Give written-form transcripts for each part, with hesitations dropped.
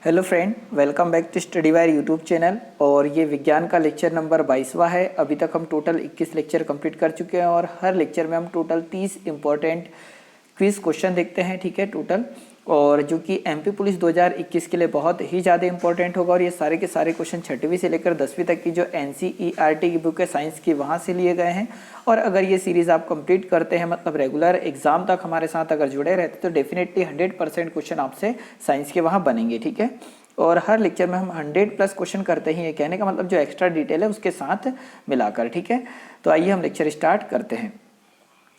Hello friend, welcome back to study wire YouTube channel. और ये विज्ञान का लेक्चर नंबर 22वां है। अभी तक हम टोटल 21 लेक्चर कंप्लीट कर चुके हैं और हर लेक्चर में हम टोटल 30 इंपॉर्टेंट क्विज क्वेश्चन देखते हैं, ठीक है, टोटल। और जो कि एमपी पुलिस 2021 के लिए बहुत ही ज़्यादा इंपॉर्टेंट होगा। और ये सारे के सारे क्वेश्चन 6वीं से लेकर 10वीं तक की जो एनसीईआरटी की बुक है साइंस की, वहाँ से लिए गए हैं। और अगर ये सीरीज़ आप कंप्लीट करते हैं, मतलब रेगुलर एग्जाम तक हमारे साथ अगर जुड़े रहते, तो डेफिनेटली 100% क्वेश्चन आपसे साइंस के वहाँ बनेंगे, ठीक है। और हर लेक्चर में हम 100+ क्वेश्चन करते ही हैं, कहने का मतलब जो एक्स्ट्रा डिटेल है उसके साथ मिलाकर, ठीक है। तो आइए हम लेक्चर स्टार्ट करते हैं।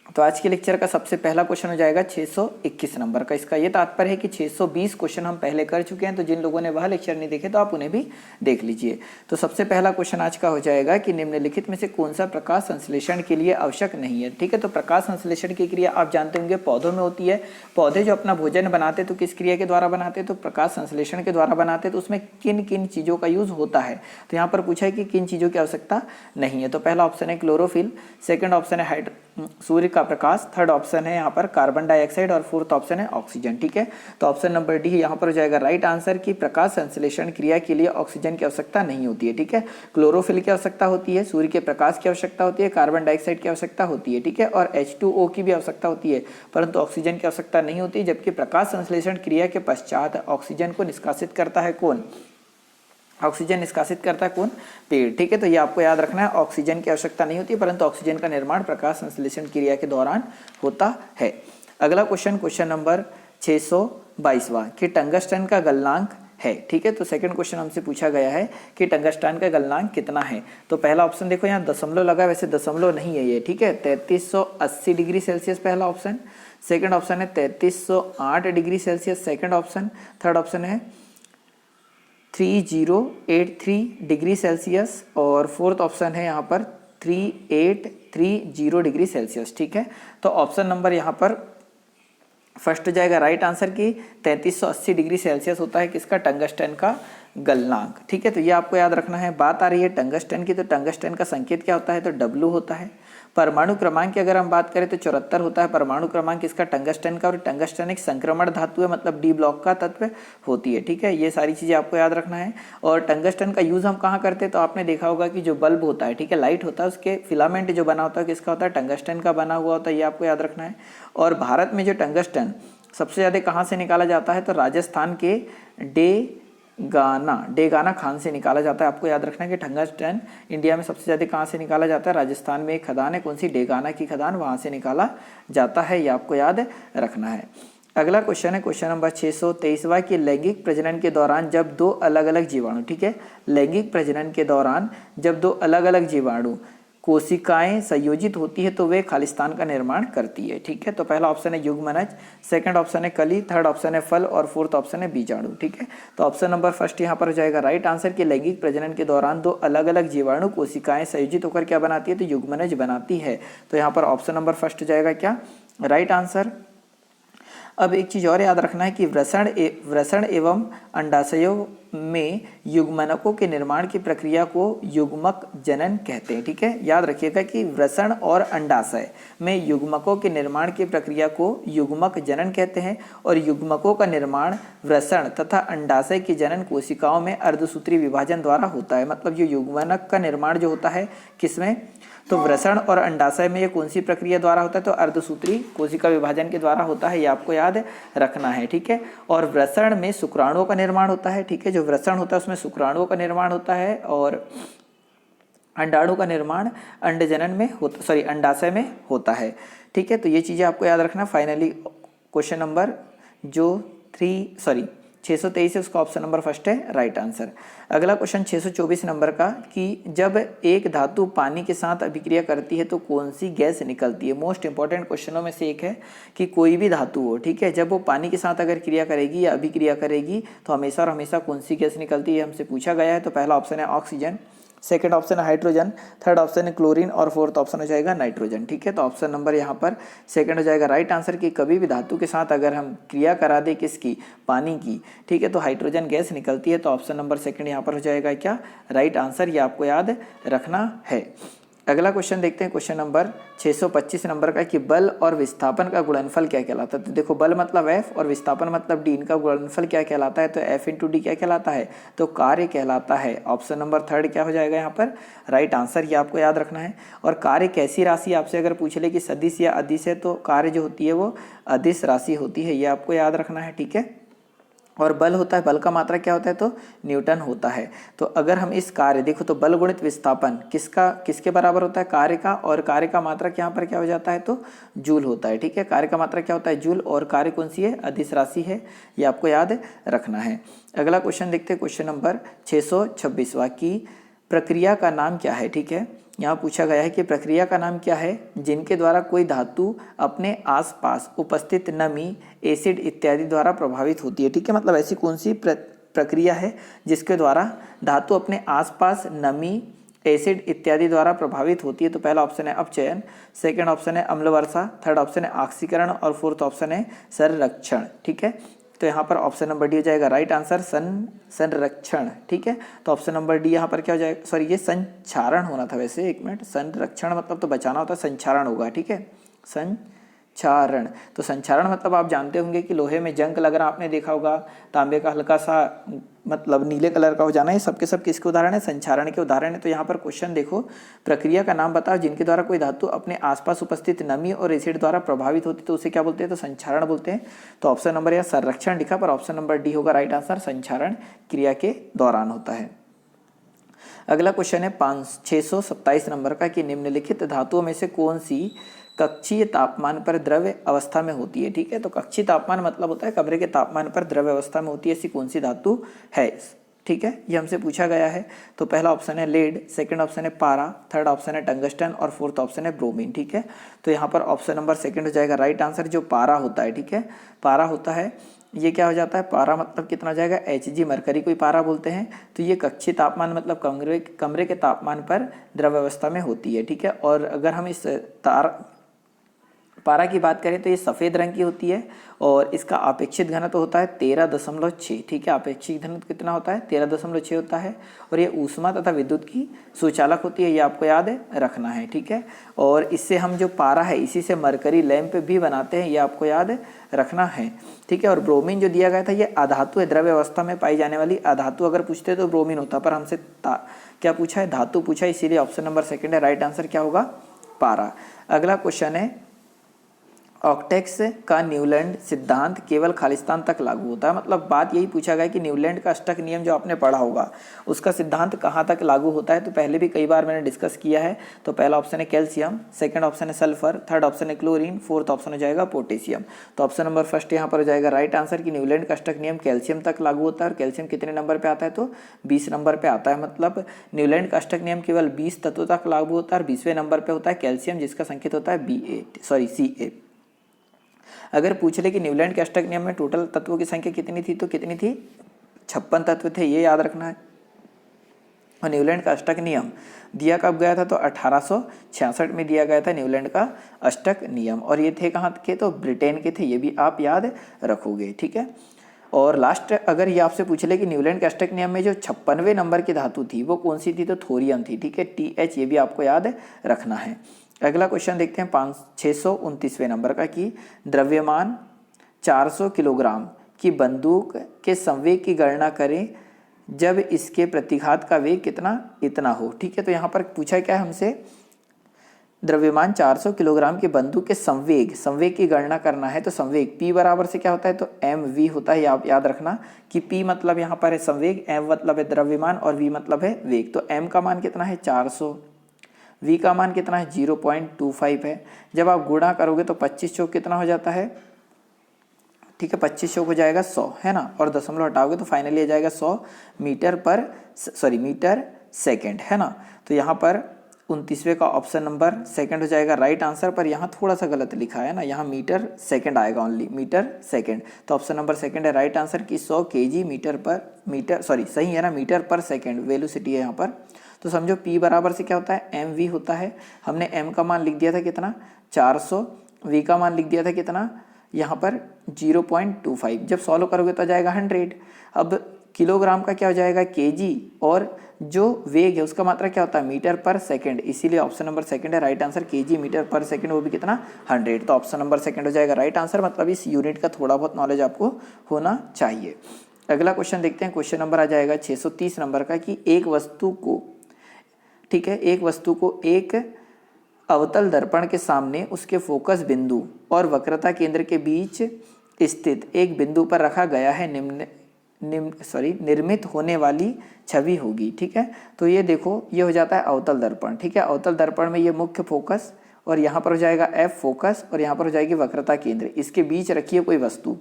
तो आज के लेक्चर का सबसे पहला क्वेश्चन हो जाएगा 621 नंबर का। इसका ये तात्पर्य है कि 620 क्वेश्चन हम पहले कर चुके हैं, तो जिन लोगों ने वह लेक्चर नहीं देखे तो आप उन्हें भी देख लीजिए। तो सबसे पहला क्वेश्चन आज का हो जाएगा कि निम्नलिखित में से कौन सा प्रकाश संश्लेषण के लिए आवश्यक नहीं है, ठीक है। तो प्रकाश संश्लेषण की क्रिया आप जानते होंगे पौधों में होती है। पौधे जो अपना भोजन बनाते तो किस क्रिया के द्वारा बनाते, तो प्रकाश संश्लेषण के द्वारा बनाते। तो उसमें किन किन चीज़ों का यूज होता है, तो यहाँ पर पूछा है कि किन चीज़ों की आवश्यकता नहीं है। तो पहला ऑप्शन है क्लोरोफिल, सेकंड ऑप्शन है सूर्य का प्रकाश, थर्ड ऑप्शन है यहाँ पर कार्बन डाइऑक्साइड और फोर्थ ऑप्शन है ऑक्सीजन, ठीक है। तो ऑप्शन नंबर डी यहाँ पर हो जाएगा राइट आंसर की प्रकाश संश्लेषण क्रिया के लिए ऑक्सीजन की आवश्यकता नहीं होती है, ठीक है। क्लोरोफिल की आवश्यकता होती है, सूर्य के प्रकाश की आवश्यकता होती है, कार्बन डाइऑक्साइड की आवश्यकता होती है, ठीक है, और H2O की भी आवश्यकता होती है, परंतु ऑक्सीजन की आवश्यकता नहीं होती। जबकि प्रकाश संश्लेषण क्रिया के पश्चात ऑक्सीजन को निष्कासित करता है कौन, ऑक्सीजन निष्कासित करता है कौन, पेड़, ठीक है। तो ये आपको याद रखना है, ऑक्सीजन की आवश्यकता नहीं होती, परंतु ऑक्सीजन का निर्माण प्रकाश संश्लेषण क्रिया के दौरान होता है। अगला क्वेश्चन नंबर 622वां कि टंगस्टन का गलनांक है, ठीक है। तो सेकंड क्वेश्चन हमसे पूछा गया है कि टंगस्टन का गलनांक कितना है। तो पहला ऑप्शन देखो, यहाँ दशमलव लगा, वैसे दशमलव नहीं है ये, ठीक है। 3380 डिग्री सेल्सियस पहला ऑप्शन, सेकंड ऑप्शन है 3308 degree Celsius second option, third option है 3083 डिग्री सेल्सियस और फोर्थ ऑप्शन है यहाँ पर 3830 डिग्री सेल्सियस, ठीक है। तो ऑप्शन नंबर यहाँ पर फर्स्ट हो जाएगा राइट आंसर की 3380 डिग्री सेल्सियस होता है किसका, टंगस्टन का गलनांक, ठीक है। तो ये आपको याद रखना है। बात आ रही है टंगस्टन की, तो टंगस्टन का संकेत क्या होता है, तो W होता है। परमाणु क्रमांक की अगर हम बात करें तो 74 होता है परमाणु क्रमांक इसका टंगस्टन का। और टंगस्टन एक संक्रमण धातु है, मतलब डी ब्लॉक का तत्व होती है, ठीक है। ये सारी चीज़ें आपको याद रखना है। और टंगस्टन का यूज़ हम कहाँ करते हैं, तो आपने देखा होगा कि जो बल्ब होता है, ठीक है, लाइट होता है, उसके फिलामेंट जो बना होता है किसका होता है, टंगस्टन का बना हुआ होता है, ये आपको याद रखना है। और भारत में जो टंगस्टन सबसे ज़्यादा कहाँ से निकाला जाता है, तो राजस्थान के डेगाना खान से निकाला जाता है। आपको याद रखना है कि टंगस्टन इंडिया में सबसे ज़्यादा कहाँ से निकाला जाता है, राजस्थान में एक खदान है, कौन सी, डेगाना की खदान, वहाँ से निकाला जाता है, ये आपको याद रखना है। अगला क्वेश्चन है क्वेश्चन नंबर 623वां कि लैंगिक प्रजनन के दौरान जब दो अलग अलग जीवाणु, ठीक है, लैंगिक प्रजनन के दौरान जब दो अलग अलग जीवाणु कोशिकाएं संयोजित होती है तो वे खालिस्तान का निर्माण करती है, ठीक है। तो पहला ऑप्शन है युग्मनज, सेकंड ऑप्शन है कली, थर्ड ऑप्शन है फल और फोर्थ ऑप्शन है बीजाणु, ठीक है। तो ऑप्शन नंबर फर्स्ट यहाँ पर हो जाएगा राइट आंसर कि लैंगिक प्रजनन के दौरान दो अलग अलग जीवाणु कोशिकाएं संयोजित होकर क्या बनाती है, तो युग्मनज बनाती है। तो यहाँ पर ऑप्शन नंबर फर्स्ट हो जाएगा क्या, राइट आंसर। अब एक चीज़ और याद रखना है कि वृषण एवं अंडाशयों में युग्मनकों के निर्माण की प्रक्रिया को युग्मक जनन कहते हैं, ठीक है। याद रखिएगा कि वृषण और अंडाशय में युग्मकों के निर्माण की प्रक्रिया को युग्मक जनन कहते हैं। और युग्मकों का निर्माण वृषण तथा अंडाशय की जनन कोशिकाओं में अर्धसूत्री विभाजन द्वारा होता है। मतलब ये युग्मनक का निर्माण जो होता है किसमें, तो वृषण और अंडाशय में ये कौन सी प्रक्रिया द्वारा होता है, तो अर्धसूत्री कोशिका विभाजन के द्वारा होता है, ये आपको याद रखना है, ठीक है। और वृषण में शुक्राणुओं का निर्माण होता है, ठीक है, जो वृषण होता है उसमें शुक्राणुओं का निर्माण होता है। और अंडाणु का निर्माण अंडजनन में होता, सॉरी, अंडाशय में होता है, ठीक है। तो ये चीज़ें आपको याद रखना। फाइनली क्वेश्चन नंबर जो 623 है उसका ऑप्शन नंबर फर्स्ट है राइट आंसर। अगला क्वेश्चन 624 नंबर का कि जब एक धातु पानी के साथ अभिक्रिया करती है तो कौन सी गैस निकलती है। मोस्ट इंपॉर्टेंट क्वेश्चनों में से एक है कि कोई भी धातु हो, ठीक है, जब वो पानी के साथ अगर क्रिया करेगी या अभिक्रिया करेगी तो हमेशा और हमेशा कौन सी गैस निकलती है, हमसे पूछा गया है। तो पहला ऑप्शन है ऑक्सीजन, सेकंड ऑप्शन है हाइड्रोजन, थर्ड ऑप्शन है क्लोरीन और फोर्थ ऑप्शन हो जाएगा नाइट्रोजन, ठीक है। तो ऑप्शन नंबर यहाँ पर सेकंड हो जाएगा राइट आंसर कि कभी भी धातु के साथ अगर हम क्रिया करा दे किसकी, पानी की, ठीक है, तो हाइड्रोजन गैस निकलती है। तो ऑप्शन नंबर सेकंड यहाँ पर हो जाएगा क्या, राइट आंसर, ये आपको याद रखना है। अगला क्वेश्चन देखते हैं, क्वेश्चन नंबर 625 नंबर का कि बल और विस्थापन का गुणनफल क्या कहलाता है। तो देखो बल मतलब F और विस्थापन मतलब D, इनका गुणनफल क्या कहलाता है, तो F इंटू डी क्या कहलाता है, तो कार्य कहलाता है। ऑप्शन नंबर 3 क्या हो जाएगा यहाँ पर राइट आंसर, ये आपको याद रखना है। और कार्य कैसी राशि आपसे अगर पूछ ले कि सदिश या अदिश है, तो कार्य जो होती है वो अदिश राशि होती है, ये आपको याद रखना है, ठीक है। और बल होता है, बल का मात्रा क्या होता है, तो न्यूटन होता है। तो अगर हम इस कार्य देखो तो बल गुणित विस्थापन किसके बराबर होता है, कार्य का, और कार्य का मात्रक यहाँ पर क्या हो जाता है, तो जूल होता है, ठीक है। कार्य का मात्रक क्या होता है, जूल, और कार्य कौन सी है, अदिश राशि है, ये आपको याद रखना है। अगला क्वेश्चन देखते हैं, क्वेश्चन नंबर 626वां की प्रक्रिया का नाम क्या है, ठीक है। यहाँ पूछा गया है कि प्रक्रिया का नाम क्या है जिनके द्वारा कोई धातु अपने आसपास उपस्थित नमी, एसिड इत्यादि द्वारा प्रभावित होती है, ठीक है। मतलब ऐसी कौन सी प्रक्रिया है जिसके द्वारा धातु अपने आसपास नमी, एसिड इत्यादि द्वारा प्रभावित होती है। तो पहला ऑप्शन है अपचयन, सेकंड ऑप्शन है अम्ल वर्षा, थर्ड ऑप्शन है ऑक्सीकरण, और फोर्थ ऑप्शन है संरक्षण, ठीक है। तो यहाँ पर ऑप्शन नंबर डी हो जाएगा राइट आंसर, संरक्षण, ठीक है। तो ऑप्शन नंबर डी यहाँ पर क्या हो जाएगा, सॉरी ये संचारण होना था वैसे, एक मिनट, संरक्षण मतलब तो बचाना होता है, संचारण होगा, ठीक है, संचारण। तो संचारण मतलब आप जानते होंगे कि लोहे में जंग लगना आपने देखा होगा, तांबे का हल्का सा मतलब नीले कलर का हो जाना, ये सबके सब किसके उदाहरण है, संचारण के उदाहरण है। तो यहाँ पर क्वेश्चन देखो, प्रक्रिया का नाम बताओ जिनके द्वारा कोई धातु अपने आसपास उपस्थित नमी और एसिड द्वारा प्रभावित होती है, तो उसे क्या बोलते हैं, तो संचारण बोलते हैं। तो ऑप्शन नंबर या संरक्षण लिखा, पर ऑप्शन नंबर डी होगा राइट आंसर, संचारण क्रिया के दौरान होता है। अगला क्वेश्चन है 627 नंबर का कि निम्नलिखित धातुओं में से कौन सी कक्षीय तापमान पर द्रव्य अवस्था में होती है, ठीक है। तो कक्षीय तापमान मतलब होता है कमरे के तापमान पर द्रव्य अवस्था में होती है, ऐसी कौन सी धातु है, ठीक है, ये हमसे पूछा गया है। तो पहला ऑप्शन है लेड, सेकंड ऑप्शन है पारा, थर्ड ऑप्शन है टंगस्टन, और फोर्थ ऑप्शन है ब्रोमीन, ठीक है। तो यहाँ पर ऑप्शन नंबर सेकंड हो जाएगा राइट आंसर, जो पारा होता है, ठीक है। पारा होता है, ये क्या हो जाता है, पारा मतलब कितना हो जाएगा, Hg, मरकरी को ही पारा बोलते हैं। तो ये कक्षीय तापमान मतलब कमरे के तापमान पर द्रव्य अवस्था में होती है, ठीक है। और अगर हम इस पारा की बात करें तो ये सफ़ेद रंग की होती है, और इसका अपेक्षित घनत्व होता है 13.6, ठीक है। अपेक्षित घनत्व कितना होता है, 13.6 होता है। और ये ऊष्मा तथा विद्युत की सुचालक होती है, ये आपको याद रखना है, ठीक है। और इससे हम जो पारा है इसी से मरकरी लैंप भी बनाते हैं, ये आपको याद रखना है, ठीक है। और ब्रोमीन जो दिया गया था ये अधातु है, द्रव्य अवस्था में पाई जाने वाली अधातु अगर पूछते तो ब्रोमीन होता, पर हमसे क्या पूछा है, धातु पूछा, इसीलिए ऑप्शन नंबर सेकंड है राइट आंसर, क्या होगा, पारा। अगला क्वेश्चन है ऑक्टेक्स का न्यूलैंड सिद्धांत केवल खालिस्तान तक लागू होता है। मतलब बात यही पूछा गया कि न्यूलैंड का अष्टक नियम जो आपने पढ़ा होगा उसका सिद्धांत कहाँ तक लागू होता है। तो पहले भी कई बार मैंने डिस्कस किया है। तो पहला ऑप्शन है कैल्शियम, सेकंड ऑप्शन है सल्फर, थर्ड ऑप्शन है क्लोरीन, फोर्थ ऑप्शन हो जाएगा पोटेशियम। तो ऑप्शन नंबर फर्स्ट यहाँ पर हो जाएगा राइट आंसर कि न्यूलैंड का अष्टक नियम कैल्शियम तक लागू होता है। और कैल्शियम कितने नंबर पर आता है, तो 20 नंबर पर आता है। मतलब न्यूलैंड का अष्टक नियम केवल 20 तत्वों तक लागू होता है और 20वें नंबर पर होता है कैल्शियम, जिसका संकेत होता है Ca। अगर पूछ ले कि न्यूलैंड के अष्टक नियम में टोटल तत्वों की संख्या कितनी थी, तो कितनी थी, 56 तत्व थे, ये याद रखना है। और न्यूलैंड का अष्टक नियम दिया कब गया था, तो 1866 में दिया गया था न्यूलैंड का अष्टक नियम। और ये थे कहाँ के, तो ब्रिटेन के थे, ये भी आप याद रखोगे, ठीक है। और लास्ट अगर ये आपसे पूछ ले कि न्यूलैंड के अष्टक नियम में जो 56वें नंबर की धातु थी वो कौन सी थी, तो थोरियम थी, ठीक है, TH, ये भी आपको याद रखना है। अगला क्वेश्चन देखते हैं 629वें नंबर का कि द्रव्यमान 400 किलोग्राम की बंदूक के संवेग की गणना करें जब इसके प्रतिघात का वेग इतना हो, ठीक है। तो यहाँ पर पूछा क्या है हमसे, द्रव्यमान 400 किलोग्राम की बंदूक के संवेग की गणना करना है। तो संवेग P बराबर से क्या होता है, तो mv होता है। आप याद रखना कि P मतलब यहाँ पर है संवेग, m मतलब है द्रव्यमान और v मतलब है वेग। तो m का मान कितना है 400, v का मान कितना है 0.25 है। जब आप गुणा करोगे तो 25 चौक कितना हो जाता है, ठीक है, 25 चौक हो जाएगा 100, है ना। और दशमलव हटाओगे तो फाइनली आ जाएगा 100 मीटर सेकंड, है ना। तो यहाँ पर 29वें का ऑप्शन नंबर सेकंड हो जाएगा राइट आंसर, पर यहाँ थोड़ा सा गलत लिखा है ना, यहाँ मीटर सेकंड आएगा, ओनली मीटर सेकंड। तो ऑप्शन नंबर सेकंड है राइट आंसर कि 100 kg सही है ना, मीटर पर सेकंड वेलोसिटी है यहाँ पर। तो समझो P बराबर से क्या होता है, mv होता है। हमने m का मान लिख दिया था कितना 400, v का मान लिख दिया था कितना यहाँ पर 0.25। जब सॉल्व करोगे तो आ जाएगा 100। अब किलोग्राम का क्या हो जाएगा केजी, और जो वेग है उसका मात्रा क्या होता है मीटर पर सेकंड, इसीलिए ऑप्शन नंबर सेकंड है राइट आंसर। केजी मीटर पर सेकंड, वो भी कितना 100, तो ऑप्शन नंबर सेकंड हो जाएगा राइट आंसर। मतलब इस यूनिट का थोड़ा बहुत नॉलेज आपको होना चाहिए। अगला क्वेश्चन देखते हैं, क्वेश्चन नंबर आ जाएगा 630 नंबर का कि एक वस्तु को, ठीक है, एक वस्तु को एक अवतल दर्पण के सामने उसके फोकस बिंदु और वक्रता केंद्र के बीच स्थित एक बिंदु पर रखा गया है, निर्मित होने वाली छवि होगी। ठीक है, तो ये देखो ये हो जाता है अवतल दर्पण। ठीक है, अवतल दर्पण में ये मुख्य फोकस और यहाँ पर हो जाएगा एफ फोकस और यहाँ पर हो जाएगी वक्रता केंद्र, इसके बीच रखिए कोई वस्तु।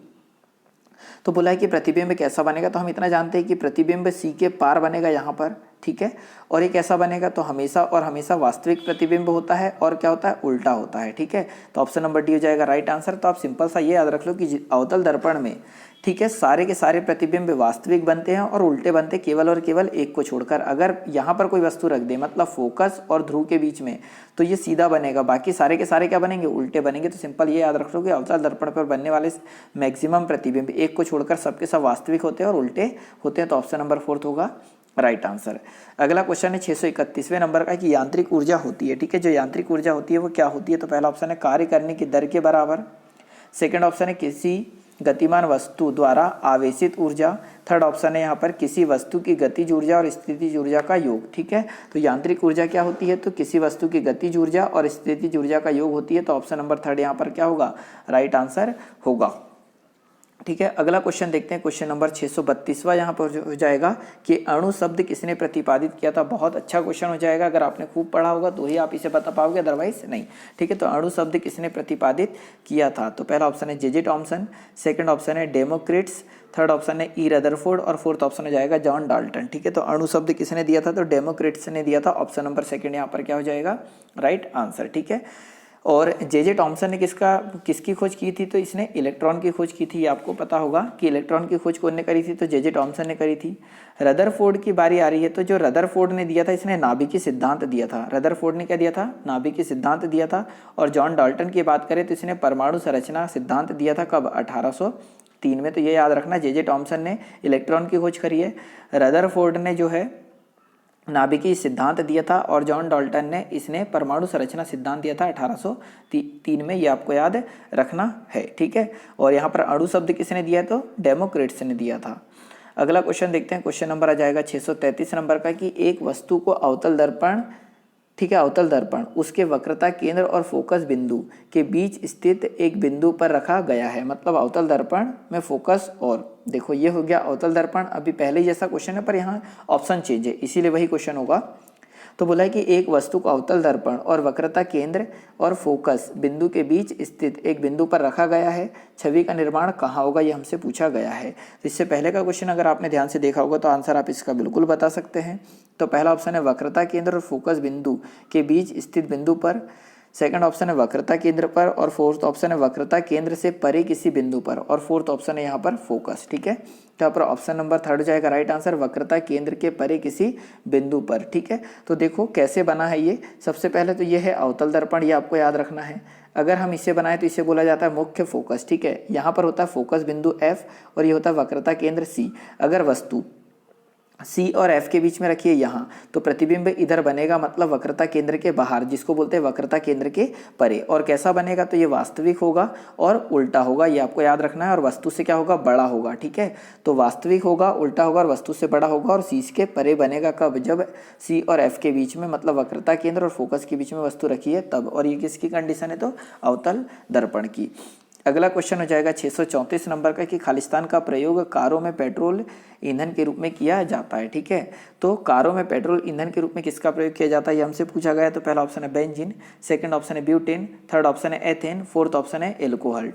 तो बोला है कि प्रतिबिंब कैसा बनेगा, तो हम इतना जानते हैं कि प्रतिबिंब सी के पार बनेगा यहाँ पर। ठीक है, और ये कैसा बनेगा, तो हमेशा और हमेशा वास्तविक प्रतिबिंब होता है और क्या होता है उल्टा होता है। ठीक है, तो ऑप्शन नंबर डी हो जाएगा राइट आंसर। तो आप सिंपल सा ये याद रख लो कि अवतल दर्पण में, ठीक है, सारे के सारे प्रतिबिंब वास्तविक बनते हैं और उल्टे बनते केवल और केवल एक को छोड़कर। अगर यहाँ पर कोई वस्तु रख दे मतलब फोकस और ध्रुव के बीच में, तो ये सीधा बनेगा, बाकी सारे के सारे क्या बनेंगे उल्टे बनेंगे। तो सिंपल ये याद रख लो कि अवतल दर्पण पर बनने वाले मैक्सिमम प्रतिबिंब एक को छोड़कर सबके सब वास्तविक होते हैं और उल्टे होते हैं। तो ऑप्शन नंबर 4 होगा राइट आंसर। अगला क्वेश्चन है 631वें नंबर का कि यांत्रिक ऊर्जा होती है। ठीक है, जो यांत्रिक ऊर्जा होती है वो क्या होती है, तो पहला ऑप्शन है कार्य करने की दर के बराबर, सेकंड ऑप्शन है किसी गतिमान वस्तु द्वारा आवेशित ऊर्जा, थर्ड ऑप्शन है यहाँ पर किसी वस्तु की गतिज ऊर्जा और स्थितिज ऊर्जा का योग। ठीक है, तो यांत्रिक ऊर्जा क्या होती है, तो किसी वस्तु की गतिज ऊर्जा और स्थितिज ऊर्जा का योग होती है। तो ऑप्शन नंबर 3 यहाँ पर क्या होगा राइट आंसर होगा। ठीक है, अगला क्वेश्चन देखते हैं, क्वेश्चन नंबर 632वां यहाँ पर हो जाएगा कि अणु शब्द किसने प्रतिपादित किया था। बहुत अच्छा क्वेश्चन हो जाएगा, अगर आपने खूब पढ़ा होगा तो ही आप इसे बता पाओगे, अदरवाइज नहीं। ठीक है, तो अणु शब्द किसने प्रतिपादित किया था, तो पहला ऑप्शन है जे टॉमसन, सेकंड ऑप्शन है डेमोक्रिट्स, थर्ड ऑप्शन है ई रदरफोर्ड और फोर्थ ऑप्शन हो जाएगा जॉन डाल्टन। ठीक है, तो अणु शब्द किसने दिया था, तो डेमोक्रिट्स ने दिया था। ऑप्शन नंबर सेकंड यहाँ पर क्या हो जाएगा राइट आंसर। ठीक है, और जे टॉमसन ने किसकी खोज की थी, तो इसने इलेक्ट्रॉन की खोज की थी। आपको पता होगा कि इलेक्ट्रॉन की खोज कौन ने करी थी, तो जे टॉमसन ने करी थी। रदरफोर्ड की बारी आ रही है, तो जो रदरफोर्ड ने दिया था इसने नाभिकीय सिद्धांत दिया था। रदरफोर्ड ने क्या दिया था, नाभिकीय सिद्धांत दिया था। और जॉन डाल्टन की बात करें तो इसने परमाणु संरचना सिद्धांत दिया था, कब 1803 में। तो ये याद रखना, जे टॉमसन ने इलेक्ट्रॉन की खोज करी है, रदरफोर्ड ने जो है नाभिकीय सिद्धांत दिया था और जॉन डाल्टन ने इसने परमाणु संरचना सिद्धांत दिया था 1803 में। ये आपको याद रखना है। ठीक है, और यहाँ पर अणु शब्द किसने दिया, तो डेमोक्रिट्स ने दिया था। अगला क्वेश्चन देखते हैं, क्वेश्चन नंबर आ जाएगा 633 नंबर का कि एक वस्तु को अवतल दर्पण, ठीक है, अवतल दर्पण उसके वक्रता केंद्र और फोकस बिंदु के बीच स्थित एक बिंदु पर रखा गया है। मतलब अवतल दर्पण में फोकस, और देखो ये हो गया अवतल दर्पण, अभी पहले जैसा क्वेश्चन है पर यहाँ ऑप्शन चेंज है, इसीलिए वही क्वेश्चन होगा। तो बोला है कि एक वस्तु को अवतल दर्पण और वक्रता केंद्र और फोकस बिंदु के बीच स्थित एक बिंदु पर रखा गया है, छवि का निर्माण कहाँ होगा, ये हमसे पूछा गया है। तो इससे पहले का क्वेश्चन अगर आपने ध्यान से देखा होगा तो आंसर आप इसका बिल्कुल बता सकते हैं। तो पहला ऑप्शन है वक्रता केंद्र और फोकस बिंदु के बीच स्थित बिंदु पर, सेकंड ऑप्शन है वक्रता केंद्र पर, और फोर्थ ऑप्शन है वक्रता केंद्र से परे किसी बिंदु पर, और फोर्थ ऑप्शन है यहाँ पर फोकस। ठीक है, तो यहाँ पर ऑप्शन नंबर 3 जाएगा राइट आंसर, वक्रता केंद्र के परे किसी बिंदु पर। ठीक है, तो देखो कैसे बना है ये। सबसे पहले तो ये है अवतल दर्पण, ये आपको याद रखना है। अगर हम इसे बनाए तो इसे बोला जाता है मुख्य फोकस। ठीक है, यहाँ पर होता है फोकस बिंदु F और ये होता है वक्रता केंद्र C। अगर वस्तु C और F के बीच में रखिए यहाँ, तो प्रतिबिंब इधर बनेगा, मतलब वक्रता केंद्र के बाहर, जिसको बोलते हैं वक्रता केंद्र के परे। और कैसा बनेगा, तो ये वास्तविक होगा और उल्टा होगा, ये आपको याद रखना है। और वस्तु से क्या होगा, बड़ा होगा। ठीक है, तो वास्तविक होगा, उल्टा होगा और वस्तु से बड़ा होगा। और C के परे बनेगा कब, जब C और F के बीच में, मतलब वक्रता केंद्र और फोकस के बीच में वस्तु रखी है तब। और ये किसकी कंडीशन है, तो अवतल दर्पण की। अगला क्वेश्चन हो जाएगा 634 नंबर का कि खालिस्तान का प्रयोग कारों में पेट्रोल ईंधन के रूप में किया जाता है। ठीक है, तो कारों में पेट्रोल ईंधन के रूप में किसका प्रयोग किया जाता है, ये हमसे पूछा गया है। तो पहला ऑप्शन है बेंजीन, सेकंड ऑप्शन है ब्यूटेन, थर्ड ऑप्शन है एथेन, फोर्थ ऑप्शन है एल्कोहल।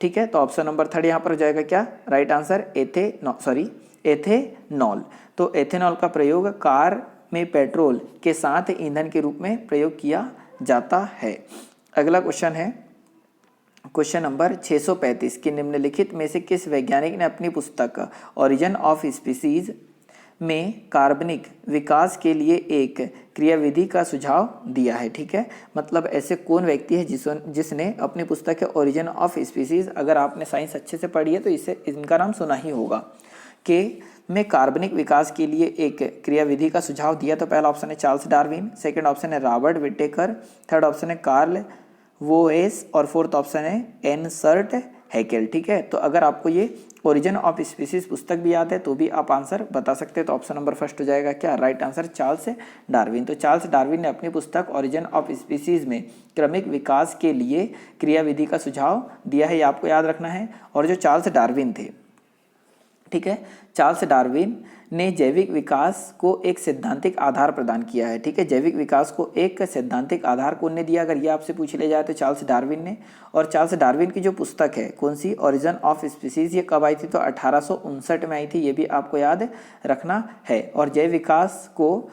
ठीक है, तो ऑप्शन नंबर 3 यहाँ पर हो जाएगा क्या राइट आंसर, एथेनॉल। तो एथेनॉल का प्रयोग कार में पेट्रोल के साथ ईंधन के रूप में प्रयोग किया जाता है। अगला क्वेश्चन है क्वेश्चन नंबर 635 कि निम्नलिखित में से किस वैज्ञानिक ने अपनी पुस्तक ओरिजिन ऑफ स्पीसीज में कार्बनिक विकास के लिए एक क्रियाविधि का सुझाव दिया है। ठीक है, मतलब ऐसे कौन व्यक्ति है जिसने अपनी पुस्तक है ओरिजिन ऑफ स्पीसीज, अगर आपने साइंस अच्छे से पढ़ी है तो इनका नाम सुना ही होगा, कि में कार्बनिक विकास के लिए एक क्रियाविधि का सुझाव दिया? तो पहला ऑप्शन है चार्ल्स डार्विन, सेकंड ऑप्शन है रॉबर्ट विटेकर, थर्ड ऑप्शन है कार्ल वोएस और फोर्थ ऑप्शन है एनसर्ट हैकेल। ठीक है, तो अगर आपको ये ओरिजिन ऑफ स्पीसीज पुस्तक भी याद है तो भी आप आंसर बता सकते हैं। तो ऑप्शन नंबर फर्स्ट हो जाएगा क्या? Right answer Charles Darwin. तो चार्ल्स डार्विन ने अपनी पुस्तक ओरिजिन ऑफ स्पीसीज में क्रमिक विकास के लिए क्रियाविधि का सुझाव दिया है, ये आपको याद रखना है। और जो चार्ल्स डार्विन थे, ठीक है, चार्ल्स डार्विन ने जैविक विकास को एक सैद्धांतिक आधार प्रदान किया है। ठीक है, जैविक विकास को एक सैद्धांतिक आधार कौन ने दिया? अगर ये आपसे पूछ लिया जाए तो चार्ल्स डार्विन ने। और चार्ल्स डार्विन की जो पुस्तक है कौन सी? ओरिजिन ऑफ स्पीसीज, ये कब आई थी? तो 1859 में आई थी, ये भी आपको याद रखना है। और जैव विकास को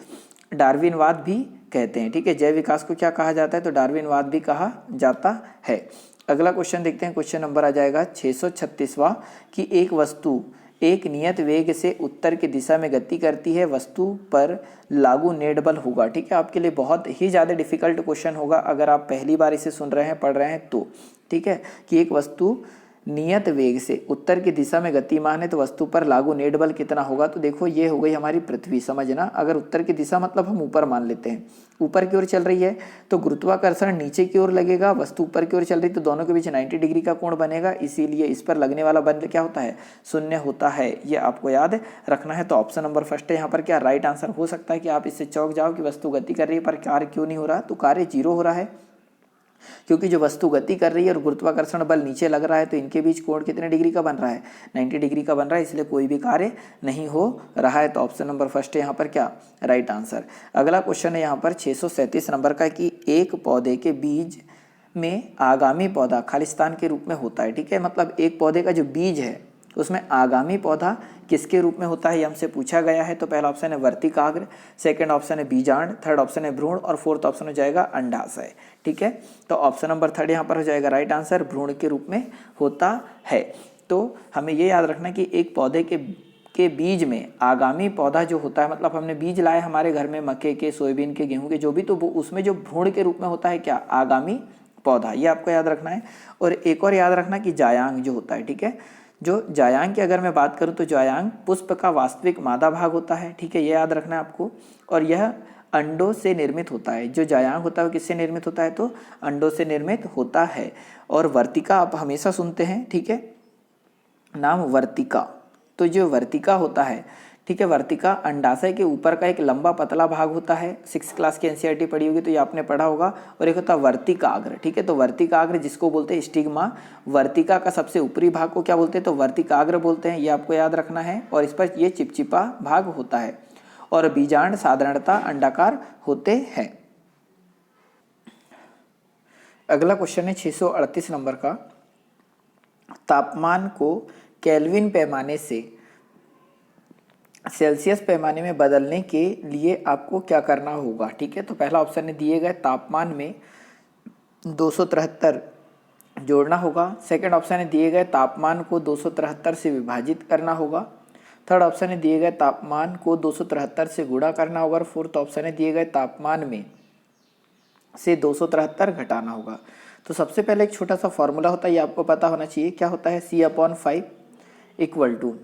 डार्विनवाद भी कहते हैं। ठीक है, जैव विकास को क्या कहा जाता है? तो डार्विनवाद भी कहा जाता है। अगला क्वेश्चन देखते हैं, क्वेश्चन नंबर आ जाएगा 636वां कि एक वस्तु एक नियत वेग से उत्तर की दिशा में गति करती है, वस्तु पर लागू नेट बल होगा। ठीक है, आपके लिए बहुत ही ज़्यादा डिफिकल्ट क्वेश्चन होगा अगर आप पहली बार इसे सुन रहे हैं, पढ़ रहे हैं तो। ठीक है, कि एक वस्तु नियत वेग से उत्तर की दिशा में गतिमान है तो वस्तु पर लागू नेट बल कितना होगा? तो देखो ये हो गई हमारी पृथ्वी, समझना। अगर उत्तर की दिशा मतलब हम ऊपर मान लेते हैं, ऊपर की ओर चल रही है तो गुरुत्वाकर्षण नीचे की ओर लगेगा, वस्तु ऊपर की ओर चल रही तो दोनों के बीच 90 डिग्री का कोण बनेगा, इसीलिए इस पर लगने वाला बल क्या होता है? शून्य होता है। ये आपको याद रखना है। तो ऑप्शन नंबर फर्स्ट है यहाँ पर क्या? Right answer. हो सकता है कि आप इससे चौंक जाओ कि वस्तु गति कर रही है पर कार्य क्यों नहीं हो रहा? तो कार्य जीरो हो रहा है, क्योंकि जो वस्तु गति कर रही है और गुरुत्वाकर्षण बल नीचे लग रहा है तो इनके बीच कोण कितने डिग्री का बन रहा है? 90 डिग्री का बन रहा है, इसलिए कोई भी कार्य नहीं हो रहा है। तो ऑप्शन नंबर फर्स्ट है यहाँ पर क्या? Right answer. अगला क्वेश्चन है यहाँ पर 637 नंबर का कि एक पौधे के बीज में आगामी पौधा खालिस्तान के रूप में होता है। ठीक है, मतलब एक पौधे का जो बीज है उसमें आगामी पौधा किसके रूप में होता है, ये हमसे पूछा गया है। तो पहला ऑप्शन है वर्तिकाग्र, सेकंड ऑप्शन है बीजांड, थर्ड ऑप्शन है भ्रूण और फोर्थ ऑप्शन हो जाएगा अंडाशय। ठीक है, तो ऑप्शन नंबर थर्ड यहाँ पर हो जाएगा राइट आंसर, भ्रूण के रूप में होता है। तो हमें ये याद रखना कि एक पौधे के बीज में आगामी पौधा जो होता है, मतलब हमने बीज लाए हमारे घर में मक्के के, सोयाबीन के, गेहूं के, जो भी, तो वो उसमें जो भ्रूण के रूप में होता है क्या? आगामी पौधा। ये आपको याद रखना है। और एक और याद रखना कि जायांग जो होता है, ठीक है, जो जायांग की अगर मैं बात करूं तो जायांग पुष्प का वास्तविक मादा भाग होता है। ठीक है, ये याद रखना है आपको। और यह अंडों से निर्मित होता है। जो जायांग होता है वो किससे निर्मित होता है? तो अंडों से निर्मित होता है। और वर्तिका आप हमेशा सुनते हैं, ठीक है, नाम वर्तिका। तो जो वर्तिका होता है, ठीक है, वर्तिका अंडाशय के ऊपर का एक लंबा पतला भाग होता है। 6th क्लास की एनसीईआरटी पढ़ी होगी तो ये आपने पढ़ा होगा। और एक होता है वर्तिकाग्र। ठीक है, तो वर्तिकाग्र जिसको बोलते हैं स्टिग्मा, वर्तिका का सबसे ऊपरी भाग को क्या बोलते हैं? तो वर्तिकाग्र बोलते हैं। ये आपको याद रखना है। और इस पर ये चिपचिपा भाग होता है। और बीजांड साधारणतः अंडाकार होते हैं। अगला क्वेश्चन है 638 नंबर का, तापमान को केल्विन पैमाने से सेल्सियस पैमाने में बदलने के लिए आपको क्या करना होगा? ठीक है, तो पहला ऑप्शन है दिए गए तापमान में 273 जोड़ना होगा, सेकंड ऑप्शन है दिए गए तापमान को 273 से विभाजित करना होगा, थर्ड ऑप्शन है दिए गए तापमान को 273 से गुणा करना होगा, और फोर्थ ऑप्शन है दिए गए तापमान में से 273 घटाना होगा। तो सबसे पहले एक छोटा सा फॉर्मूला होता है, ये आपको पता होना चाहिए। क्या होता है? C/5 equal to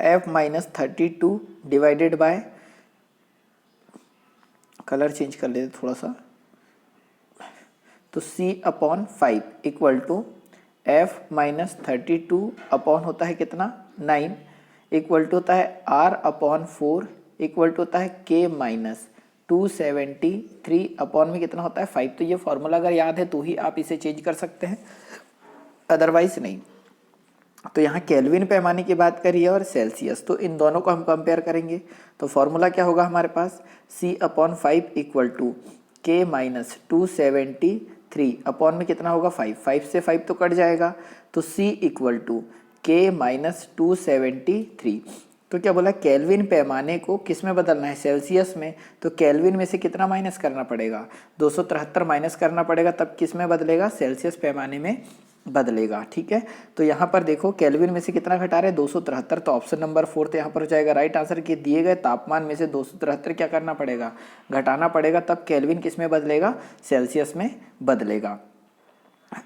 F-32 divided by, colour change कर लेते थोड़ा सा, तो C/5 equal to F-32 upon होता है कितना? 9 इक्वल टू होता है R/4 इक्वल टू होता है K-273 अपॉन में कितना होता है? 5। तो ये फॉर्मूला अगर याद है तो ही आप इसे चेंज कर सकते हैं, अदरवाइज नहीं। तो यहाँ केल्विन पैमाने की बात करिए और सेल्सियस, तो इन दोनों को हम कंपेयर करेंगे। तो फॉर्मूला क्या होगा हमारे पास? C/5 equal to K-273 upon में कितना होगा? 5। 5 से 5 तो कट जाएगा, तो C इक्वल टू K-273। तो क्या बोला? केल्विन पैमाने को किस में बदलना है? सेल्सियस में। तो केल्विन में से कितना माइनस करना पड़ेगा? 273 माइनस करना पड़ेगा, तब किस में बदलेगा? सेल्सियस पैमाने में बदलेगा। ठीक है, तो यहाँ पर देखो केल्विन में से कितना घटा रहे हैं? 273। तो ऑप्शन नंबर 4 यहाँ पर हो जाएगा राइट आंसर, कि दिए गए तापमान में से 273 क्या करना पड़ेगा? घटाना पड़ेगा, तब केल्विन किस में बदलेगा? सेल्सियस में बदलेगा।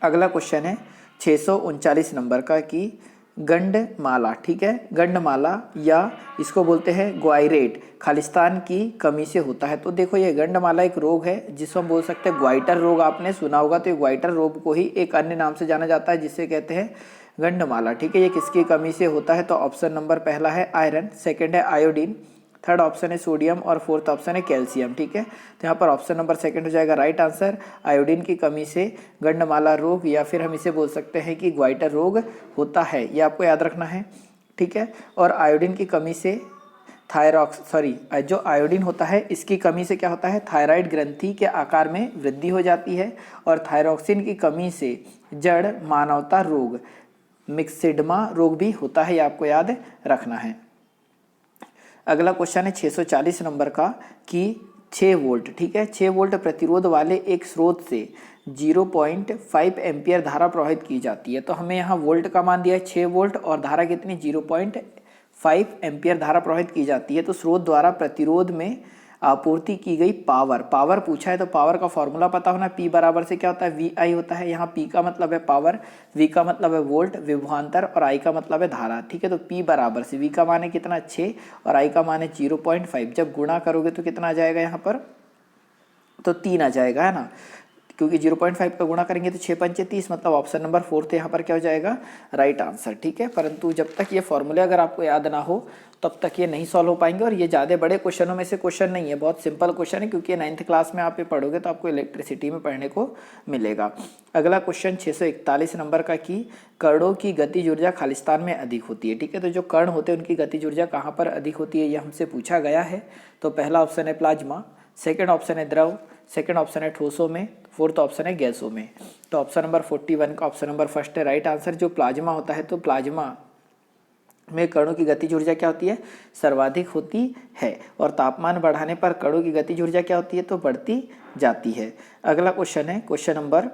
अगला क्वेश्चन है 639 नंबर का, कि गंडमाला, ठीक है, गंडमाला या इसको बोलते हैं ग्वाइरेट, खालिस्तान की कमी से होता है। तो देखो ये गंडमाला एक रोग है जिसको हम बोल सकते हैं ग्वाइटर रोग, आपने सुना होगा। तो ये ग्वाइटर रोग को ही एक अन्य नाम से जाना जाता है जिसे कहते हैं गंडमाला, ठीक है। ये किसकी कमी से होता है? तो ऑप्शन नंबर पहला है आयरन, सेकंड है आयोडीन, थर्ड ऑप्शन है सोडियम और फोर्थ ऑप्शन है कैल्शियम, ठीक है। तो यहाँ पर ऑप्शन नंबर सेकंड हो जाएगा राइट आंसर। आयोडीन की कमी से गंडमाला रोग या फिर हम इसे बोल सकते हैं कि ग्वाइटर रोग होता है, ये आपको याद रखना है, ठीक है। और आयोडीन की कमी से जो आयोडीन होता है इसकी कमी से क्या होता है? थायराइड ग्रंथि के आकार में वृद्धि हो जाती है। और थायरॉक्सिन की कमी से जड़ मानवता रोग, मिक्सिडमा रोग भी होता है, ये आपको याद रखना है। अगला क्वेश्चन है 640 नंबर का कि 6 वोल्ट, ठीक है, 6 वोल्ट प्रतिरोध वाले एक स्रोत से 0.5 एम्पियर धारा प्रवाहित की जाती है। तो हमें यहाँ वोल्ट का मान दिया है 6 वोल्ट और धारा कितनी? 0.5 एम्पियर धारा प्रवाहित की जाती है। तो स्रोत द्वारा प्रतिरोध में आपूर्ति की गई पावर पूछा है। तो पावर का फॉर्मूला पता होना, P बराबर से क्या होता है? VI होता है। यहाँ P का मतलब है पावर, V का मतलब है वोल्ट विभवांतर और I का मतलब है धारा, ठीक है। तो P बराबर से V का मान है कितना? 6 और I का मान है 0.5। जब गुणा करोगे तो कितना आ जाएगा यहाँ पर? तो 3 आ जाएगा, है ना, क्योंकि 0.5 का गुणा करेंगे तो 6 पंचे 30, मतलब ऑप्शन नंबर 4 यहाँ पर क्या हो जाएगा? राइट आंसर, ठीक है। परंतु जब तक ये फॉर्मूले अगर आपको याद ना हो तब तक ये नहीं सॉल्व हो पाएंगे। और ये ज़्यादा बड़े क्वेश्चनों में से क्वेश्चन नहीं है, बहुत सिंपल क्वेश्चन है, क्योंकि 9th क्लास में आप ये पढ़ोगे तो आपको इलेक्ट्रिसिटी में पढ़ने को मिलेगा। अगला क्वेश्चन 641 नंबर का कि कणों की गतिज ऊर्जा खालिस्तान में अधिक होती है, ठीक है। तो जो कण होते हैं उनकी गतिज ऊर्जा कहाँ पर अधिक होती है, ये हमसे पूछा गया है। तो पहला ऑप्शन है प्लाज्मा, सेकेंड ऑप्शन है द्रव, सेकेंड ऑप्शन है ठोसों में, फोर्थ ऑप्शन है गैसों में। तो ऑप्शन नंबर 41 का ऑप्शन नंबर फर्स्ट है राइट आंसर। जो प्लाज्मा होता है तो प्लाज्मा में कणों की गतिज ऊर्जा क्या होती है? सर्वाधिक होती है। और तापमान बढ़ाने पर कणों की गतिज ऊर्जा क्या होती है? तो बढ़ती जाती है। अगला क्वेश्चन है क्वेश्चन नंबर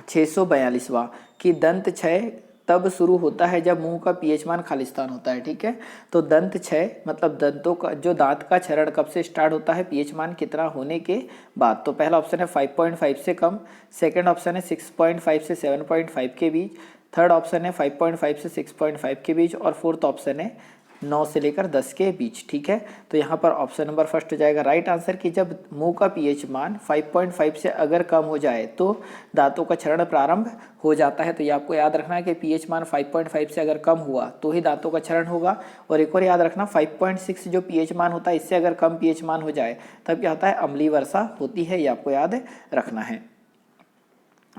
642वां कि दंत क्षय तब शुरू होता है जब मुंह का पीएच मान खालिस्तान होता है, ठीक है। तो दंत क्षय मतलब दंतों का जो दांत का क्षरण कब से स्टार्ट होता है? पीएच मान कितना होने के बाद। तो पहला ऑप्शन है 5.5 से कम, सेकंड ऑप्शन है 6.5 से 7.5 के बीच, थर्ड ऑप्शन है 5.5 से 6.5 के बीच और फोर्थ ऑप्शन है 9 से लेकर 10 के बीच, ठीक है। तो यहाँ पर ऑप्शन नंबर फर्स्ट हो जाएगा राइट आंसर कि जब मुंह का पीएच मान 5.5 से अगर कम हो जाए तो दांतों का क्षरण प्रारंभ हो जाता है। तो ये आपको याद रखना है कि पीएच मान 5.5 से अगर कम हुआ तो ही दांतों का क्षरण होगा। और एक और याद रखना 5.6 जो पीएच मान होता है इससे अगर कम पीएच मान हो जाए तब क्या होता है? अम्लीय वर्षा होती है, ये आपको याद रखना है।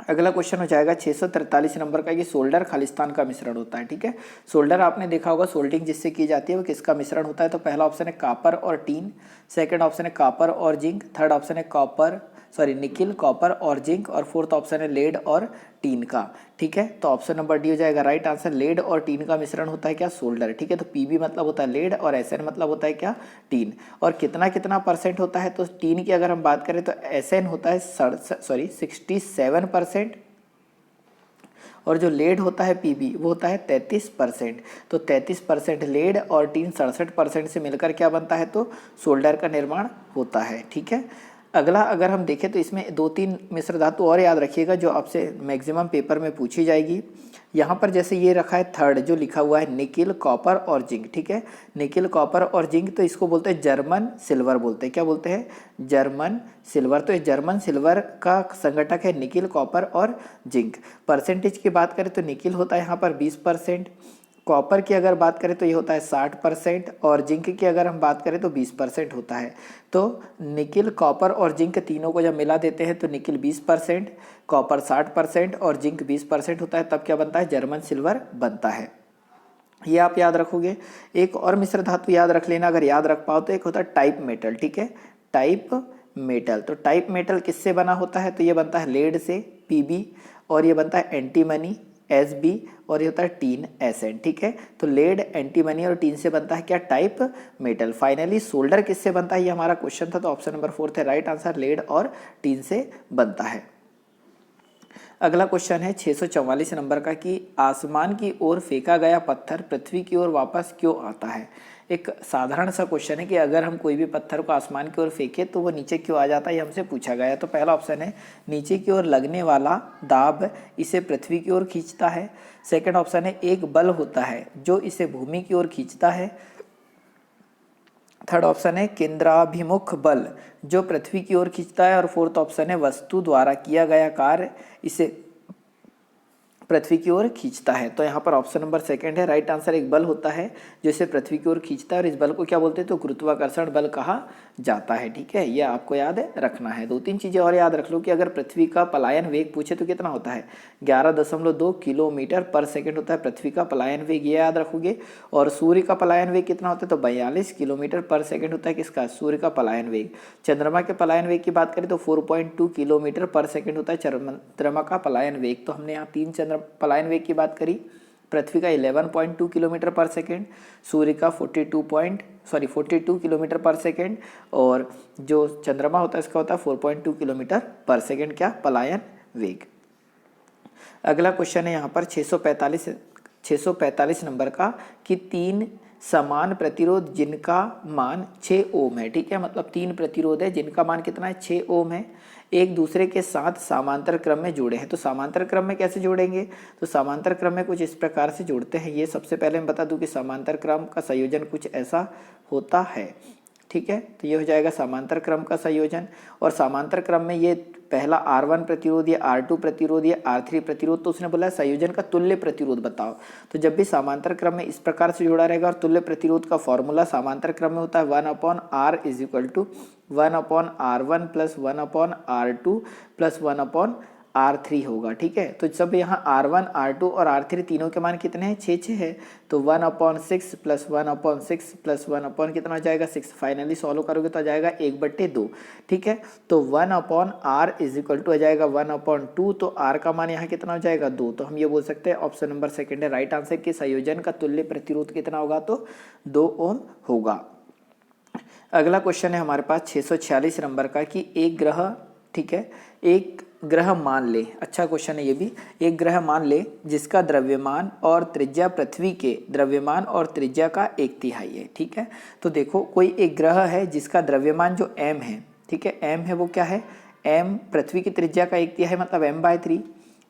अगला क्वेश्चन हो जाएगा 643 नंबर का कि सोल्डर खालिस्तान का मिश्रण होता है, ठीक है। सोल्डर आपने देखा होगा, सोल्डिंग जिससे की जाती है वो किसका मिश्रण होता है? तो पहला ऑप्शन है कॉपर और टीन, सेकंड ऑप्शन है कॉपर और जिंक, थर्ड ऑप्शन है निकिल, कॉपर और जिंक और फोर्थ ऑप्शन है लेड और टीन का, ठीक है। तो ऑप्शन नंबर डी हो जाएगा राइट आंसर। लेड और टीन का मिश्रण होता है क्या? सोल्डर, ठीक है। तो पीबी मतलब होता है लेड और एसएन मतलब होता है क्या? टीन। और कितना कितना परसेंट होता है? तो टीन की अगर हम बात करें तो एसएन होता है 67% और जो लेड होता है पीबी वो होता है 33%। तो 33% लेड और टीन 67% से मिलकर क्या बनता है? तो सोल्डर का निर्माण होता है, ठीक है। अगला अगर हम देखें तो इसमें 2-3 मिश्र धातु और याद रखिएगा जो आपसे मैक्सिमम पेपर में पूछी जाएगी। यहाँ पर जैसे ये रखा है थर्ड जो लिखा हुआ है निकिल, कॉपर और जिंक, ठीक है। निकिल, कॉपर और जिंक, तो इसको बोलते हैं जर्मन सिल्वर बोलते हैं। क्या बोलते हैं? German silver. तो ये जर्मन सिल्वर का संघटक है निकिल, कॉपर और जिंक। परसेंटेज की बात करें तो निकिल होता है यहाँ पर 20%, कॉपर की अगर बात करें तो ये होता है 60% और जिंक की अगर हम बात करें तो 20% होता है। तो निकिल, कॉपर और जिंक तीनों को जब मिला देते हैं तो निकिल 20%, कॉपर 60% और जिंक 20% होता है, तब क्या बनता है? जर्मन सिल्वर बनता है। ये आप याद रखोगे। एक और मिश्र धातु याद रख लेना, अगर याद रख पाओ तो एक होता है टाइप मेटल, ठीक है, टाइप मेटल। तो टाइप मेटल किससे बना होता है? तो ये बनता है लेड से, पीबी, और ये बनता है एंटीमनी, एसबी, और ये होता है टीन, एसएन, ठीक है। तो लेड, एंटीमनी और टीन से बनता है क्या? Type metal. फाइनली सोल्डर किससे बनता है? ये हमारा क्वेश्चन था, तो ऑप्शन नंबर 4 है राइट आंसर। लेड और टीन से बनता है। अगला क्वेश्चन है 644 नंबर का कि आसमान की ओर फेंका गया पत्थर पृथ्वी की ओर वापस क्यों आता है। एक साधारण सा क्वेश्चन है कि अगर हम कोई भी पत्थर को आसमान की ओर फेंके तो वो नीचे क्यों आ जाता है, ये हमसे पूछा गया है। तो पहला ऑप्शन है नीचे की ओर लगने वाला दाब इसे पृथ्वी की ओर खींचता है। सेकंड ऑप्शन है एक बल होता है जो इसे भूमि की ओर खींचता है। थर्ड ऑप्शन है केंद्राभिमुख बल जो पृथ्वी की ओर खींचता है। और फोर्थ ऑप्शन है वस्तु द्वारा किया गया कार्य इसे पृथ्वी की ओर खींचता है। तो यहाँ पर ऑप्शन नंबर सेकंड है राइट आंसर। एक बल होता है जो इसे पृथ्वी की ओर खींचता है और इस बल को क्या बोलते हैं, तो गुरुत्वाकर्षण बल कहा जाता है। ठीक है, यह आपको याद रखना है। दो तीन चीज़ें और याद रख लो कि अगर पृथ्वी का पलायन वेग पूछे तो कितना होता है, 11.2 किलोमीटर पर सेकेंड होता है पृथ्वी का पलायन वेग, ये याद रखोगे। और सूर्य का पलायन वेग कितना होता है, तो 42 किलोमीटर पर सेकेंड होता है किसका, सूर्य का पलायन वेग। चंद्रमा के पलायन वेग की बात करें तो 4.2 किलोमीटर पर सेकेंड होता है चंद्रमा का पलायन वेग। तो हमने यहाँ 3 पलायन वेग की बात करी। पृथ्वी का 11.2 किलोमीटर पर सेकेंड, सूर्य का 42 किलोमीटर पर सेकेंड, और जो चंद्रमा होता है इसका होता है 4.2 किलोमीटर पर सेकेंड क्या, पलायन वेग। अगला क्वेश्चन है यहाँ पर 645 नंबर का कि 3 समान प्रतिरोध जिनका मान 6 ओम है। ठीक है, मतलब 3 प्रतिरोध है जिनका मान कितना है, 6 ओम है, एक दूसरे के साथ समांतर क्रम में जुड़े हैं। तो समांतर क्रम में कैसे जोड़ेंगे, तो समांतर क्रम में कुछ इस प्रकार से जोड़ते हैं। ये सबसे पहले मैं बता दूं कि समांतर क्रम का संयोजन कुछ ऐसा होता है। ठीक है, तो ये हो जाएगा समांतर क्रम का संयोजन। और समांतर क्रम में ये पहला R1 प्रतिरोध या R2 प्रतिरोध या R3 प्रतिरोध, तो उसने बोला संयोजन का तुल्य प्रतिरोध बताओ। तो जब भी समांतर क्रम में इस प्रकार से जोड़ा रहेगा और तुल्य प्रतिरोध का फॉर्मूला समांतर क्रम में होता है 1/R is equal to 1/R1 plus 1/R2 plus 1/R3 होगा। ठीक है, तो जब यहाँ R1 R2 और R3 तीनों के मान कितने हैं, 6 है, तो 1/6 प्लस 1/6 प्लस 1 कितना हो जाएगा 6। फाइनली सॉल्व करोगे तो आ जाएगा 1/2। ठीक है, तो 1/R इज इक्वल टू आ जाएगा 1/2। तो R का मान यहाँ कितना हो जाएगा 2। तो हम ये बोल सकते हैं ऑप्शन नंबर सेकेंड है राइट आंसर कि संयोजन का तुल्य प्रतिरोध कितना होगा, तो 2 ओम होगा। अगला क्वेश्चन है हमारे पास 646 नंबर का कि एक ग्रह, ठीक है, एक ग्रह मान ले, अच्छा क्वेश्चन है ये भी, एक ग्रह मान ले जिसका द्रव्यमान और त्रिज्या पृथ्वी के द्रव्यमान और त्रिज्या का 1/3 है। ठीक है, तो देखो कोई एक ग्रह है जिसका द्रव्यमान जो m है, ठीक है, m है वो क्या है, m पृथ्वी की त्रिज्या का 1/3 मतलब m/3।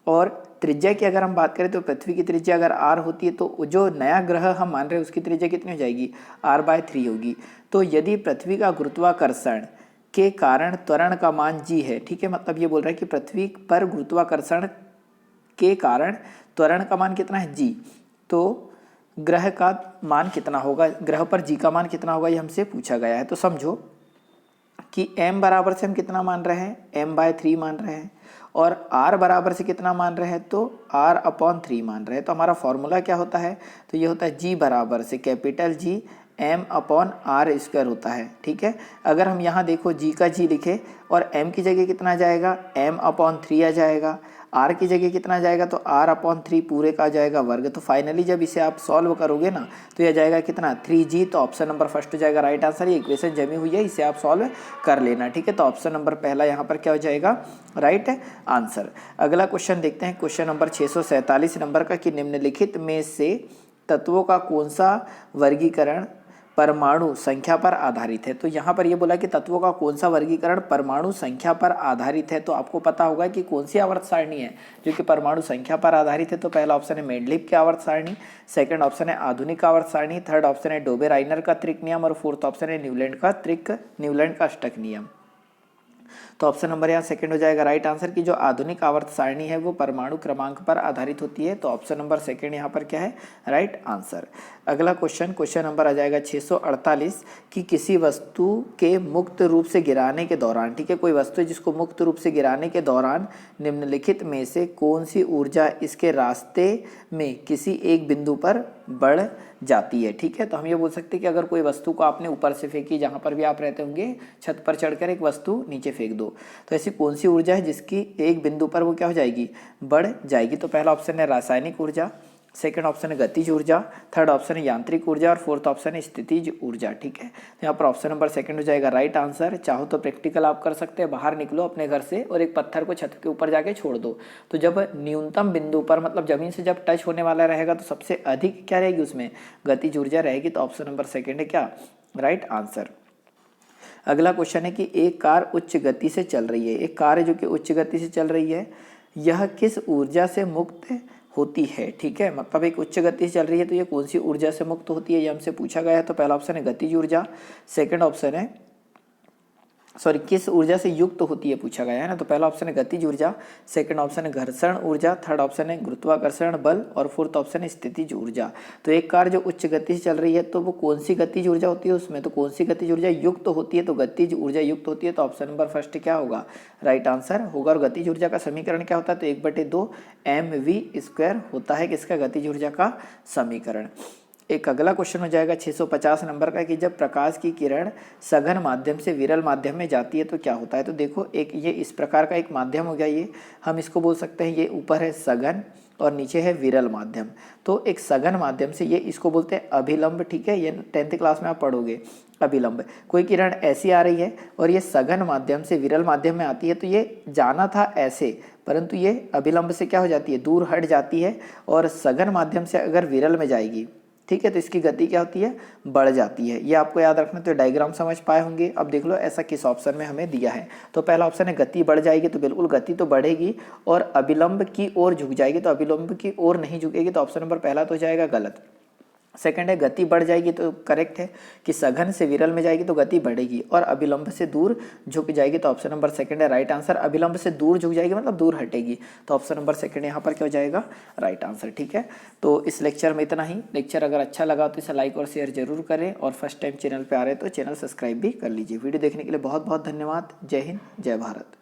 और त्रिज्या की अगर हम बात करें तो पृथ्वी की त्रिज्या अगर r होती है तो जो नया ग्रह हम मान रहे हैं उसकी त्रिज्या कितनी हो जाएगी, r/3 होगी। तो यदि पृथ्वी का गुरुत्वाकर्षण के कारण त्वरण का मान g है, ठीक है, मतलब ये बोल रहा है कि पृथ्वी पर गुरुत्वाकर्षण के कारण त्वरण का मान कितना है, g, तो ग्रह का मान कितना होगा, ग्रह पर g का मान कितना होगा, ये हमसे पूछा गया है। तो समझो कि m बराबर से हम कितना मान रहे हैं, m/3 मान रहे हैं, और r बराबर से कितना मान रहे हैं, तो r/3 मान रहे हैं। तो हमारा फॉर्मूला क्या होता है, तो ये होता है g बराबर से कैपिटल G m/r² होता है। ठीक है, अगर हम यहाँ देखो g का g लिखे और m की जगह कितना आ जाएगा, m/3 आ जाएगा, r की जगह कितना आ जाएगा, तो r/3 पूरे का आ जाएगा वर्ग। तो फाइनली जब इसे आप सॉल्व करोगे ना तो यह जाएगा कितना, 3g। तो ऑप्शन नंबर फर्स्ट हो जाएगा राइट आंसर। ये इक्वेशन जमी हुई है, इसे आप सॉल्व कर लेना। ठीक है, तो ऑप्शन नंबर पहला यहाँ पर क्या हो जाएगा, राइट आंसर। अगला क्वेश्चन देखते हैं, क्वेश्चन नंबर 647 नंबर का कि निम्नलिखित में से तत्वों का कौन सा वर्गीकरण परमाणु संख्या पर आधारित है। तो यहाँ पर ये बोला कि तत्वों का कौन सा वर्गीकरण परमाणु संख्या पर आधारित है। तो आपको पता होगा कि कौन सी आवर्त सारणी है जो कि परमाणु संख्या पर आधारित है। तो पहला ऑप्शन है मेंडलीव की आवर्त सारणी, सेकंड ऑप्शन है आधुनिक आवर्त सारणी, थर्ड ऑप्शन है डोबे-राइनर का त्रिक नियम, और फोर्थ ऑप्शन है न्यूलैंड का अष्टक नियम। तो ऑप्शन नंबर यहाँ सेकंड हो जाएगा राइट आंसर की जो आधुनिक आवर्त सारणी है वो परमाणु क्रमांक पर आधारित होती है। तो ऑप्शन नंबर सेकंड यहाँ पर क्या है, राइट आंसर। अगला क्वेश्चन नंबर आ जाएगा 648 कि किसी वस्तु के मुक्त रूप से गिराने के दौरान, ठीक है, कोई वस्तु है जिसको मुक्त रूप से गिराने के दौरान निम्नलिखित में से कौन सी ऊर्जा इसके रास्ते में किसी एक बिंदु पर बढ़ जाती है। ठीक है, तो हम ये बोल सकते हैं कि अगर कोई वस्तु को आपने ऊपर से फेंकी, जहाँ पर भी आप रहते होंगे छत पर चढ़कर एक वस्तु नीचे फेंक दो, तो ऐसी कौन सी ऊर्जा है जिसकी एक बिंदु पर वो क्या हो जाएगी, बढ़ जाएगी। तो पहला ऑप्शन है रासायनिक ऊर्जा, सेकंड ऑप्शन है गतिज ऊर्जा, थर्ड ऑप्शन है यांत्रिक ऊर्जा और फोर्थ ऑप्शन है स्थितिज ऊर्जा। ठीक है, तो यहाँ पर ऑप्शन नंबर सेकंड हो जाएगा राइट आंसर। चाहो तो प्रैक्टिकल आप कर सकते हैं, बाहर निकलो अपने घर से और एक पत्थर को छत के ऊपर जाके छोड़ दो, तो जब न्यूनतम बिंदु पर मतलब जमीन से जब टच होने वाला रहेगा तो सबसे अधिक क्या रहेगी उसमें गतिज ऊर्जा रहेगी। तो ऑप्शन नंबर सेकंड है क्या राइट आंसर। अगला क्वेश्चन है कि एक कार उच्च गति से चल रही है, एक कार है जो कि उच्च गति से चल रही है, यह किस ऊर्जा से मुक्त होती है। ठीक है, मतलब एक उच्च गति से चल रही है तो ये कौन सी ऊर्जा से मुक्त होती है, ये हमसे पूछा गया है। तो पहला ऑप्शन है गतिज ऊर्जा, सेकंड ऑप्शन है किस ऊर्जा से युक्त होती है पूछा गया है ना, तो पहला ऑप्शन है गतिज ऊर्जा, सेकंड ऑप्शन है घर्षण ऊर्जा, थर्ड ऑप्शन है गुरुत्वाकर्षण बल और फोर्थ ऑप्शन है स्थितिज ऊर्जा। तो एक कार जो उच्च गति से चल रही है तो वो कौन सी गतिज ऊर्जा होती है उसमें, तो कौन सी गतिज ऊर्जा युक्त होती है, तो गतिज ऊर्जा युक्त होती है। तो ऑप्शन नंबर फर्स्ट क्या होगा राइट आंसर होगा। और गतिज ऊर्जा का समीकरण क्या होता है, तो 1/2 mv² होता है किसका गतिज ऊर्जा का समीकरण। एक अगला क्वेश्चन हो जाएगा 650 नंबर का कि जब प्रकाश की किरण सघन माध्यम से विरल माध्यम में जाती है तो क्या होता है। तो देखो एक ये इस प्रकार का एक माध्यम हो गया, ये हम इसको बोल सकते हैं, ये ऊपर है सघन और नीचे है विरल माध्यम। तो एक सघन माध्यम से ये इसको बोलते हैं अभिलंब। ठीक है, ये 10th क्लास में आप पढ़ोगे अभिलंब। कोई किरण ऐसी आ रही है और ये सघन माध्यम से विरल माध्यम में आती है तो ये जाना था ऐसे, परंतु ये अभिलंब से क्या हो जाती है दूर हट जाती है और सघन माध्यम से अगर विरल में जाएगी, ठीक है, तो इसकी गति क्या होती है बढ़ जाती है। ये आपको याद रखना। तो डायग्राम समझ पाए होंगे। अब देख लो ऐसा किस ऑप्शन में हमें दिया है। तो पहला ऑप्शन है गति बढ़ जाएगी, तो बिल्कुल गति तो बढ़ेगी और अभिलंब की ओर झुक जाएगी, तो अभिलंब की ओर नहीं झुकेगी। तो ऑप्शन नंबर पहला तो हो जाएगा गलत। सेकंड है गति बढ़ जाएगी, तो करेक्ट है कि सघन से विरल में जाएगी तो गति बढ़ेगी और अभिलंब से दूर झुक जाएगी। तो ऑप्शन नंबर सेकंड है राइट आंसर। अभिलंब से दूर झुक जाएगी मतलब दूर हटेगी, तो ऑप्शन नंबर सेकंड यहाँ पर क्या हो जाएगा राइट आंसर। ठीक है, तो इस लेक्चर में इतना ही। लेक्चर अगर अच्छा लगा तो इसे लाइक और शेयर जरूर करें और फर्स्ट टाइम चैनल पर आ रहे तो चैनल सब्सक्राइब भी कर लीजिए। वीडियो देखने के लिए बहुत बहुत धन्यवाद। जय हिंद, जय भारत।